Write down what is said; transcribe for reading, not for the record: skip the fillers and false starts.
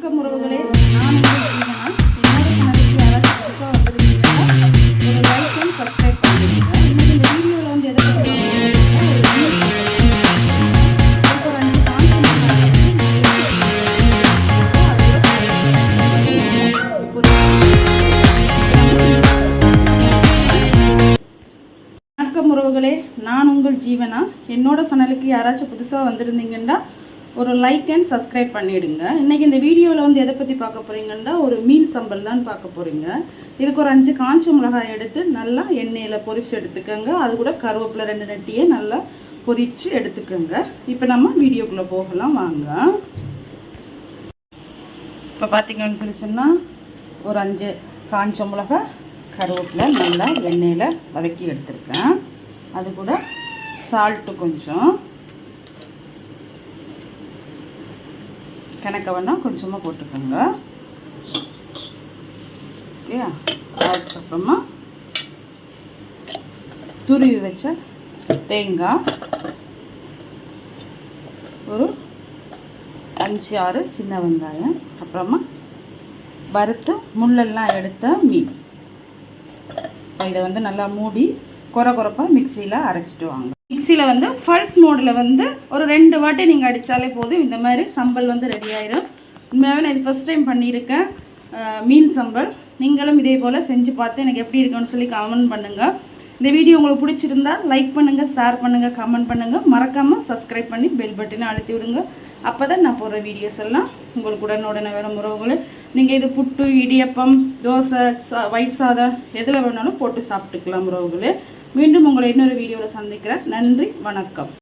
வணக்கம் உறவுகளே, நான் என்னோட சேனலுக்கு யாராச்சும் புதுசாக வந்திருக்கீங்கன்னா ஒரு லைக் அண்ட் சப்ஸ்கிரைப் பண்ணிடுங்க. இன்னைக்கு இந்த வீடியோவில் வந்து எதை பற்றி வணக்கம் உறவுகளே, நான் உங்கள் ஜீவனா. என்னோட சேனலுக்கு யாராச்சும் புதுசாக வந்திருந்தீங்கன்னா ஒரு லைக் அண்ட் சப்ஸ்கிரைப் பண்ணிவிடுங்க. இன்றைக்கி இந்த வீடியோவில் வந்து எதை பற்றி பார்க்க போகிறீங்கன்னா ஒரு மீன் சம்பல் தான் பார்க்க போகிறீங்க. இதுக்கு ஒரு 5 காஞ்ச மிளகாய் எடுத்து நல்லா எண்ணெயில் பொரித்து எடுத்துக்கோங்க. அது கூட கருவேப்பிலை 2 நட்டியை நல்லா பொரித்து எடுத்துக்கோங்க. இப்போ நம்ம வீடியோக்குள்ளே போகலாம் வாங்க. இப்போ பார்த்தீங்கன்னு சொல்லி சொன்னால் ஒரு 5 காஞ்ச மிளகாய் கருவேப்பிலை நல்லா எண்ணெயில் வதக்கி எடுத்துருக்கேன். அது கூட சால்ட்டு கொஞ்சம் கணக்க வேணால் கொஞ்சமாக போட்டுக்கோங்க. ஓகே, அதுக்கப்புறமா துருவி வச்ச தேங்காய் ஒரு 5-6 சின்ன வெங்காயம், அப்புறமா வறுத்து முள்ளெல்லாம் எடுத்த மீன். இதை வந்து நல்லா மூடி கொரப்பாக மிக்சியில் அரைச்சிட்டு வாங்க. மிக்சியில் வந்து ஃபர்ஸ்ட் மோடில் வந்து ஒரு 2 வாட்டி நீங்கள் அடித்தாலே போதும். இந்த மாதிரி சம்பல் வந்து ரெடி ஆயிடும். உண்மையாகவே நான் இது ஃபஸ்ட் டைம் பண்ணியிருக்கேன் மீன் சம்பல். நீங்களும் இதே போல் செஞ்சு பார்த்து எனக்கு எப்படி இருக்குன்னு சொல்லி கமெண்ட் பண்ணுங்கள். இந்த வீடியோ உங்களுக்கு பிடிச்சிருந்தா லைக் பண்ணுங்கள், ஷேர் பண்ணுங்கள், கமெண்ட் பண்ணுங்கள். மறக்காமல் சப்ஸ்கிரைப் பண்ணி பெல் பட்டனை அழுத்தி விடுங்க. அப்போ தான் நான் போடுற வீடியோஸ் எல்லாம் உங்களுக்கு உடனுடனே வரும் உறவுகளே. நீங்கள் இது புட்டு, இடியப்பம், தோசை, ஒயிட் சாதம் எதில் வேணாலும் போட்டு சாப்பிட்டுக்கலாம் உறவுகளே. மீண்டும் உங்களை இன்னொரு வீடியோவில் சந்திக்கிறேன். நன்றி, வணக்கம்.